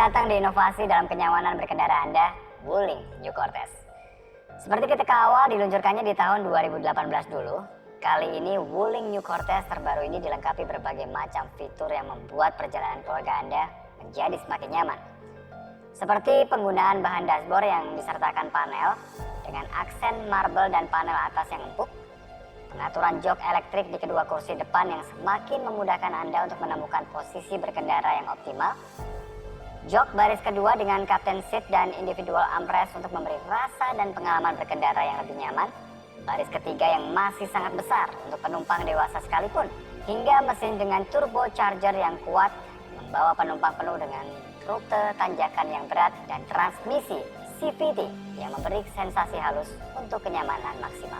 datang di inovasi dalam kenyamanan berkendara Anda, Wuling New Cortez. Seperti ketika awal diluncurkannya di tahun 2018 dulu, kali ini Wuling New Cortez terbaru ini dilengkapi berbagai macam fitur yang membuat perjalanan keluarga Anda menjadi semakin nyaman. Seperti penggunaan bahan dashboard yang disertakan panel dengan aksen marble dan panel atas yang empuk, pengaturan jok elektrik di kedua kursi depan yang semakin memudahkan Anda untuk menemukan posisi berkendara yang optimal, jok baris kedua dengan captain seat dan individual armrest untuk memberi rasa dan pengalaman berkendara yang lebih nyaman, baris ketiga yang masih sangat besar untuk penumpang dewasa sekalipun, hingga mesin dengan turbocharger yang kuat membawa penumpang penuh dengan rute tanjakan yang berat dan transmisi CVT yang memberi sensasi halus untuk kenyamanan maksimal.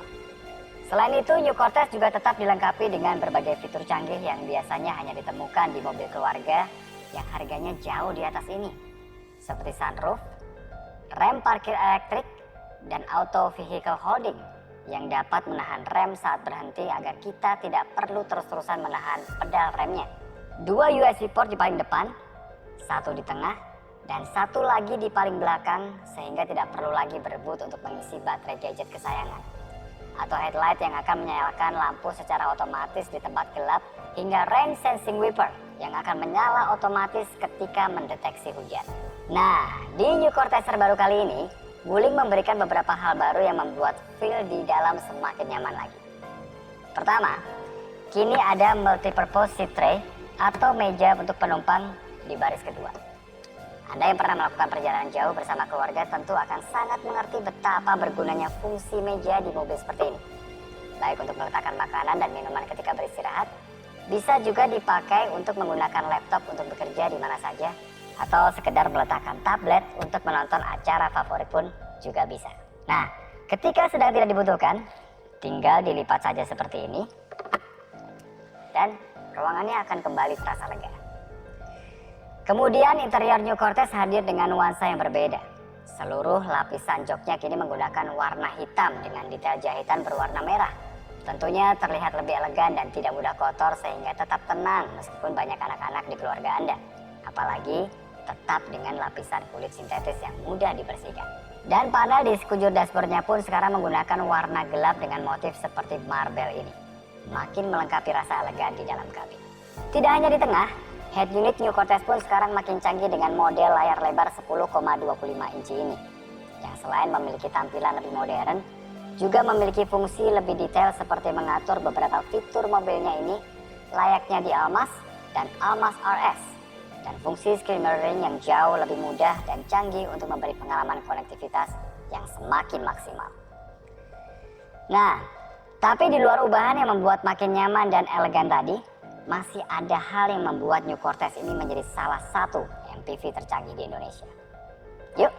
Selain itu, New Cortez juga tetap dilengkapi dengan berbagai fitur canggih yang biasanya hanya ditemukan di mobil keluarga yang harganya jauh di atas ini, seperti sunroof, rem parkir elektrik, dan auto vehicle holding yang dapat menahan rem saat berhenti agar kita tidak perlu terus-terusan menahan pedal remnya. 2 USB port di paling depan, 1 di tengah, dan 1 lagi di paling belakang sehingga tidak perlu lagi berebut untuk mengisi baterai gadget kesayangan. Atau headlight yang akan menyalakan lampu secara otomatis di tempat gelap, hingga rain sensing wiper yang akan menyala otomatis ketika mendeteksi hujan. Nah, di New Cortez terbaru kali ini, Wuling memberikan beberapa hal baru yang membuat feel di dalam semakin nyaman lagi. Pertama, kini ada multipurpose seat tray atau meja untuk penumpang di baris kedua. Anda yang pernah melakukan perjalanan jauh bersama keluarga tentu akan sangat mengerti betapa bergunanya fungsi meja di mobil seperti ini. Baik untuk meletakkan makanan dan minuman ketika beristirahat, bisa juga dipakai untuk menggunakan laptop untuk bekerja di mana saja, atau sekedar meletakkan tablet untuk menonton acara favorit pun juga bisa. Nah, ketika sedang tidak dibutuhkan, tinggal dilipat saja seperti ini, dan ruangannya akan kembali terasa lega. Kemudian interior New Cortez hadir dengan nuansa yang berbeda. Seluruh lapisan joknya kini menggunakan warna hitam dengan detail jahitan berwarna merah. Tentunya terlihat lebih elegan dan tidak mudah kotor sehingga tetap tenang meskipun banyak anak-anak di keluarga Anda. Apalagi tetap dengan lapisan kulit sintetis yang mudah dibersihkan. Dan panel di sekujur dashboardnya pun sekarang menggunakan warna gelap dengan motif seperti marble ini. Makin melengkapi rasa elegan di dalam kabin. Tidak hanya di tengah, head unit New Cortez pun sekarang makin canggih dengan model layar lebar 10,25 inci ini. Yang selain memiliki tampilan lebih modern, juga memiliki fungsi lebih detail seperti mengatur beberapa fitur mobilnya ini layaknya di Almas dan Almas RS. Dan fungsi screen mirroring yang jauh lebih mudah dan canggih untuk memberi pengalaman konektivitas yang semakin maksimal. Nah, tapi di luar ubahan yang membuat makin nyaman dan elegan tadi, masih ada hal yang membuat New Cortez ini menjadi salah satu MPV tercanggih di Indonesia. Yuk,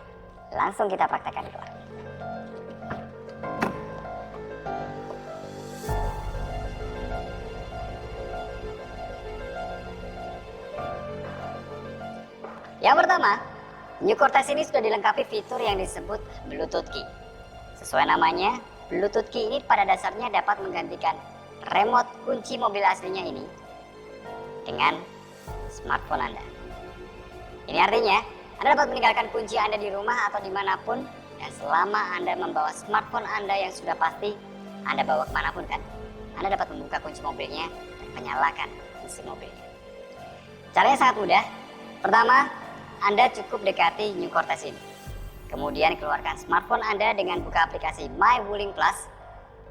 langsung kita praktekkan dulu. Yang pertama, New Cortez ini sudah dilengkapi fitur yang disebut Bluetooth Key. Sesuai namanya, Bluetooth Key ini pada dasarnya dapat menggantikan remote kunci mobil aslinya ini dengan smartphone Anda. Ini artinya, Anda dapat meninggalkan kunci Anda di rumah atau dimanapun, dan selama Anda membawa smartphone Anda yang sudah pasti Anda bawa kemanapun kan, Anda dapat membuka kunci mobilnya dan menyalakan kunci mobilnya. Caranya sangat mudah. Pertama, Anda cukup dekati New Cortez ini. Kemudian keluarkan smartphone Anda dengan buka aplikasi My Wuling Plus.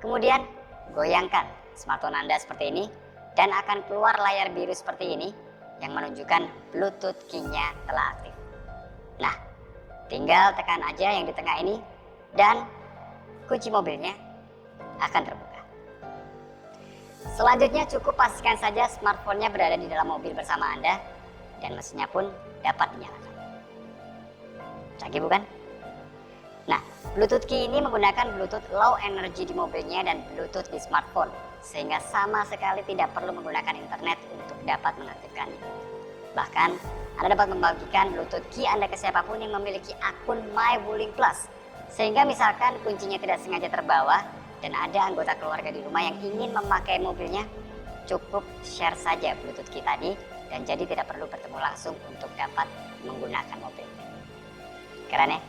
Kemudian goyangkan smartphone Anda seperti ini dan akan keluar layar biru seperti ini yang menunjukkan Bluetooth Key-nya telah aktif. Nah, tinggal tekan aja yang di tengah ini dan kunci mobilnya akan terbuka. Selanjutnya cukup pastikan saja smartphone-nya berada di dalam mobil bersama Anda dan mesinnya pun dapat dinyalakan. Canggih bukan? Nah, Bluetooth Key ini menggunakan Bluetooth low energy di mobilnya dan Bluetooth di smartphone, sehingga sama sekali tidak perlu menggunakan internet untuk dapat mengaktifkannya. Bahkan, Anda dapat membagikan Bluetooth Key Anda ke siapapun yang memiliki akun My Wuling Plus, sehingga misalkan kuncinya tidak sengaja terbawa dan ada anggota keluarga di rumah yang ingin memakai mobilnya, cukup share saja Bluetooth Key tadi dan jadi tidak perlu bertemu langsung untuk dapat menggunakan mobil. Keren ya?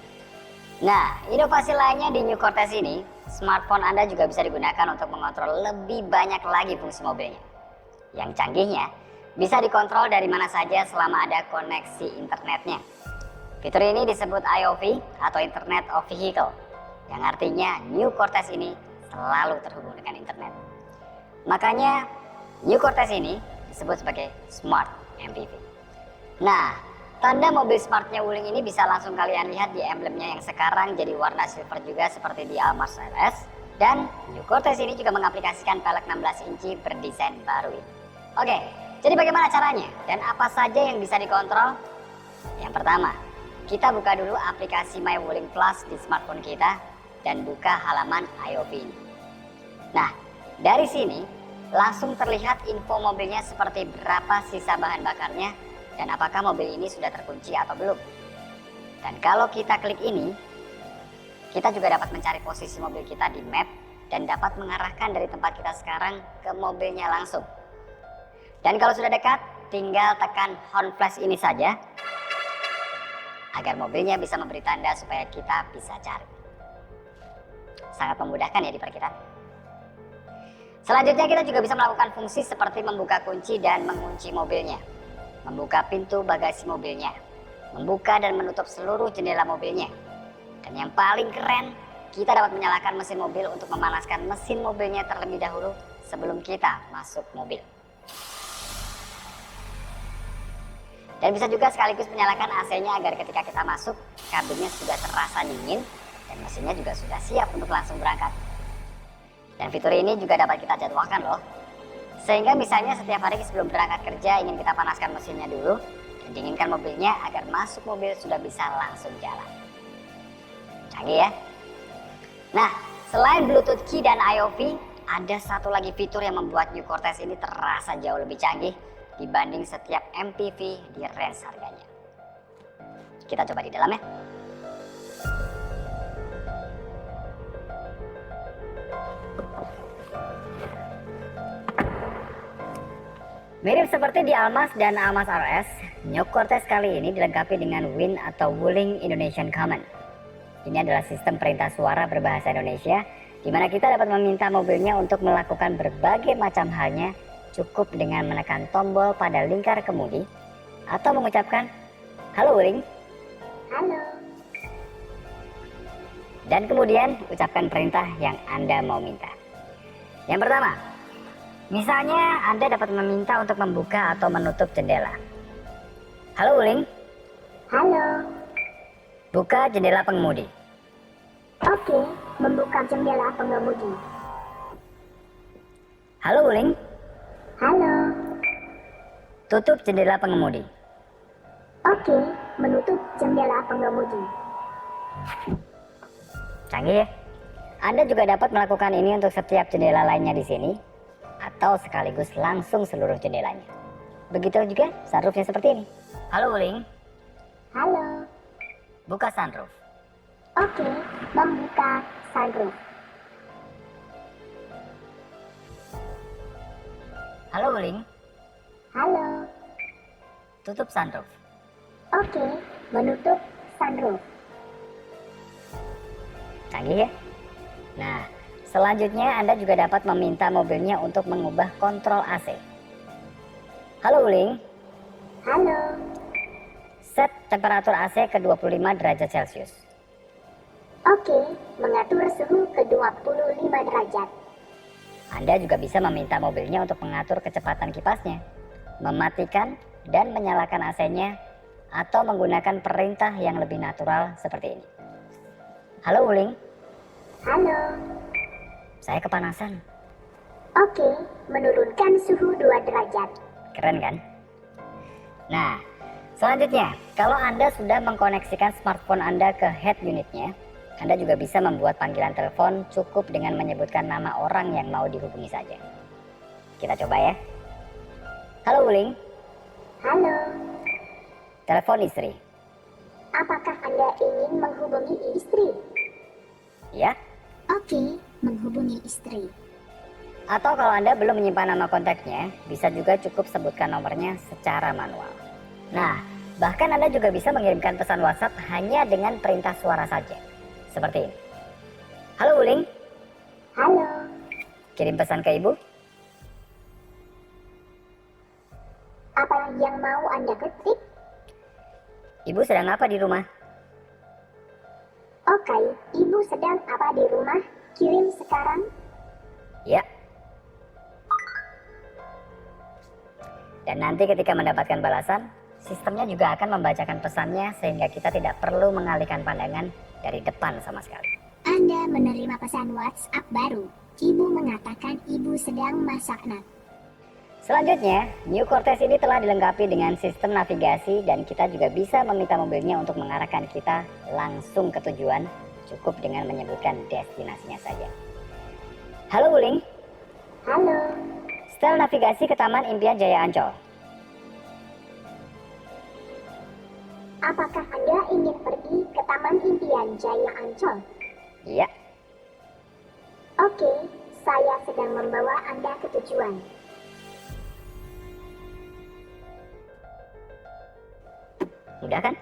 Nah, inovasi lainnya di New Cortez ini, smartphone Anda juga bisa digunakan untuk mengontrol lebih banyak lagi fungsi mobilnya. Yang canggihnya, bisa dikontrol dari mana saja selama ada koneksi internetnya. Fitur ini disebut IoV atau Internet of Vehicle, yang artinya New Cortez ini selalu terhubung dengan internet. Makanya New Cortez ini disebut sebagai Smart MPV. Nah, tanda mobil smartnya Wuling ini bisa langsung kalian lihat di emblemnya yang sekarang jadi warna silver juga seperti di Almaz RS. Dan New Cortez ini juga mengaplikasikan pelek 16 inci berdesain baru ini. Oke, jadi bagaimana caranya dan apa saja yang bisa dikontrol? Yang pertama, kita buka dulu aplikasi My Wuling Plus di smartphone kita dan buka halaman IoV ini. Nah, dari sini langsung terlihat info mobilnya seperti berapa sisa bahan bakarnya dan apakah mobil ini sudah terkunci atau belum. Dan kalau kita klik ini, kita juga dapat mencari posisi mobil kita di map dan dapat mengarahkan dari tempat kita sekarang ke mobilnya langsung. Dan kalau sudah dekat, tinggal tekan horn flash ini saja agar mobilnya bisa memberi tanda supaya kita bisa cari. Sangat memudahkan ya di parkiran. Selanjutnya kita juga bisa melakukan fungsi seperti membuka kunci dan mengunci mobilnya, membuka pintu bagasi mobilnya, membuka dan menutup seluruh jendela mobilnya. Dan yang paling keren, kita dapat menyalakan mesin mobil untuk memanaskan mesin mobilnya terlebih dahulu sebelum kita masuk mobil. Dan bisa juga sekaligus menyalakan AC-nya agar ketika kita masuk, kabinnya sudah terasa dingin dan mesinnya juga sudah siap untuk langsung berangkat. Dan fitur ini juga dapat kita jadwalkan loh. Sehingga misalnya setiap hari sebelum berangkat kerja ingin kita panaskan mesinnya dulu dan dinginkan mobilnya agar masuk mobil sudah bisa langsung jalan. Canggih ya? Nah, selain Bluetooth Key dan IoV, ada satu lagi fitur yang membuat New Cortez ini terasa jauh lebih canggih dibanding setiap MPV di range harganya. Kita coba di dalam ya. Mirip seperti di Almaz dan Almaz RS, New Cortez kali ini dilengkapi dengan WIN atau Wuling Indonesian Command. Ini adalah sistem perintah suara berbahasa Indonesia, di mana kita dapat meminta mobilnya untuk melakukan berbagai macam halnya, cukup dengan menekan tombol pada lingkar kemudi, atau mengucapkan, "Halo Wuling." Halo. Dan kemudian ucapkan perintah yang Anda mau minta. Yang pertama, misalnya Anda dapat meminta untuk membuka atau menutup jendela. "Halo Wuling." Halo. Buka jendela pengemudi. Oke, membuka jendela pengemudi. "Halo Wuling." Halo. Tutup jendela pengemudi. Oke, menutup jendela pengemudi. Canggih ya? Anda juga dapat melakukan ini untuk setiap jendela lainnya di sini, atau sekaligus langsung seluruh jendelanya. Begitu juga sunroofnya seperti ini. "Halo Wuling." Halo. Buka sunroof. Oke, membuka sunroof. "Halo Wuling." Halo. Tutup sunroof. Oke, menutup sunroof. Canggih ya? Nah, selanjutnya Anda juga dapat meminta mobilnya untuk mengubah kontrol AC. "Halo Wuling." Halo. Set temperatur AC ke 25 derajat Celcius. Oke, mengatur suhu ke 25 derajat. Anda juga bisa meminta mobilnya untuk mengatur kecepatan kipasnya, mematikan dan menyalakan AC-nya, atau menggunakan perintah yang lebih natural seperti ini. "Halo Wuling." Halo. "Saya kepanasan." Oke, menurunkan suhu 2 derajat. Keren kan? Nah, selanjutnya, kalau Anda sudah mengkoneksikan smartphone Anda ke head unitnya, Anda juga bisa membuat panggilan telepon cukup dengan menyebutkan nama orang yang mau dihubungi saja. Kita coba ya. "Halo Wuling." Halo. Telepon istri. Apakah Anda ingin menghubungi istri? Ya? Oke, menghubungi istri. Atau kalau Anda belum menyimpan nama kontaknya, bisa juga cukup sebutkan nomornya secara manual. Nah, bahkan Anda juga bisa mengirimkan pesan WhatsApp hanya dengan perintah suara saja. Seperti ini. Halo Wuling, Halo, kirim pesan ke Ibu. apa yang mau Anda ketik? Ibu sedang apa di rumah? Oke, Ibu sedang apa di rumah? Kirim sekarang. Ya. Dan nanti ketika mendapatkan balasan, sistemnya juga akan membacakan pesannya sehingga kita tidak perlu mengalihkan pandangan dari depan sama sekali. Anda menerima pesan WhatsApp baru. Ibu mengatakan Ibu sedang masak nasi. Selanjutnya, New Cortez ini telah dilengkapi dengan sistem navigasi dan kita juga bisa meminta mobilnya untuk mengarahkan kita langsung ke tujuan, cukup dengan menyebutkan destinasinya saja. Halo Wuling, Halo, setel navigasi ke Taman Impian Jaya Ancol. apakah Anda ingin pergi ke Taman Impian Jaya Ancol? Iya, Oke, saya sedang membawa Anda ke tujuan. mudah kan?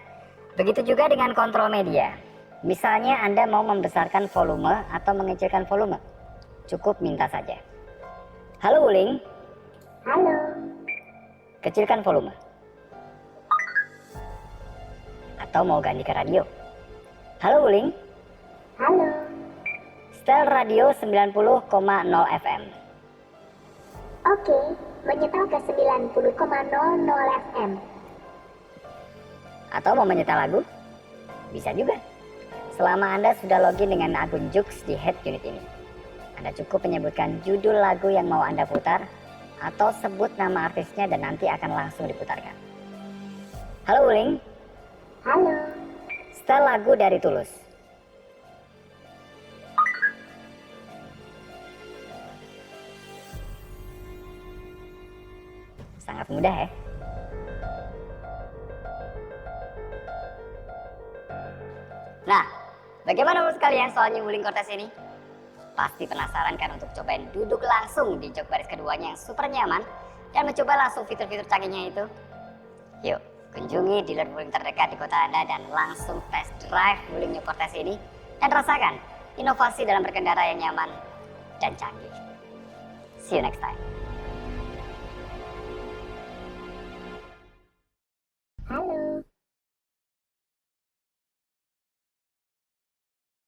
Begitu juga dengan kontrol media. Misalnya Anda mau membesarkan volume atau mengecilkan volume. Cukup minta saja. Halo Wuling, Halo, kecilkan volume. Atau mau ganti ke radio. Halo Wuling, halo, setel radio 90,0 FM. oke, menyetel ke 90,00 FM. Atau mau menyetel lagu? Bisa juga. Selama Anda sudah login dengan akun Joox di head unit ini. Anda cukup menyebutkan judul lagu yang mau Anda putar atau sebut nama artisnya dan nanti akan langsung diputarkan. Halo Wuling, Halo, setel lagu dari Tulus. Sangat mudah ya. Nah, bagaimana menurut kalian soal New Wuling Cortez ini? Pasti penasaran kan untuk cobain duduk langsung di jok baris keduanya yang super nyaman dan mencoba langsung fitur-fitur canggihnya itu? Yuk, kunjungi dealer Wuling terdekat di kota Anda dan langsung test drive Wuling New Cortez ini dan rasakan inovasi dalam berkendara yang nyaman dan canggih. See you next time.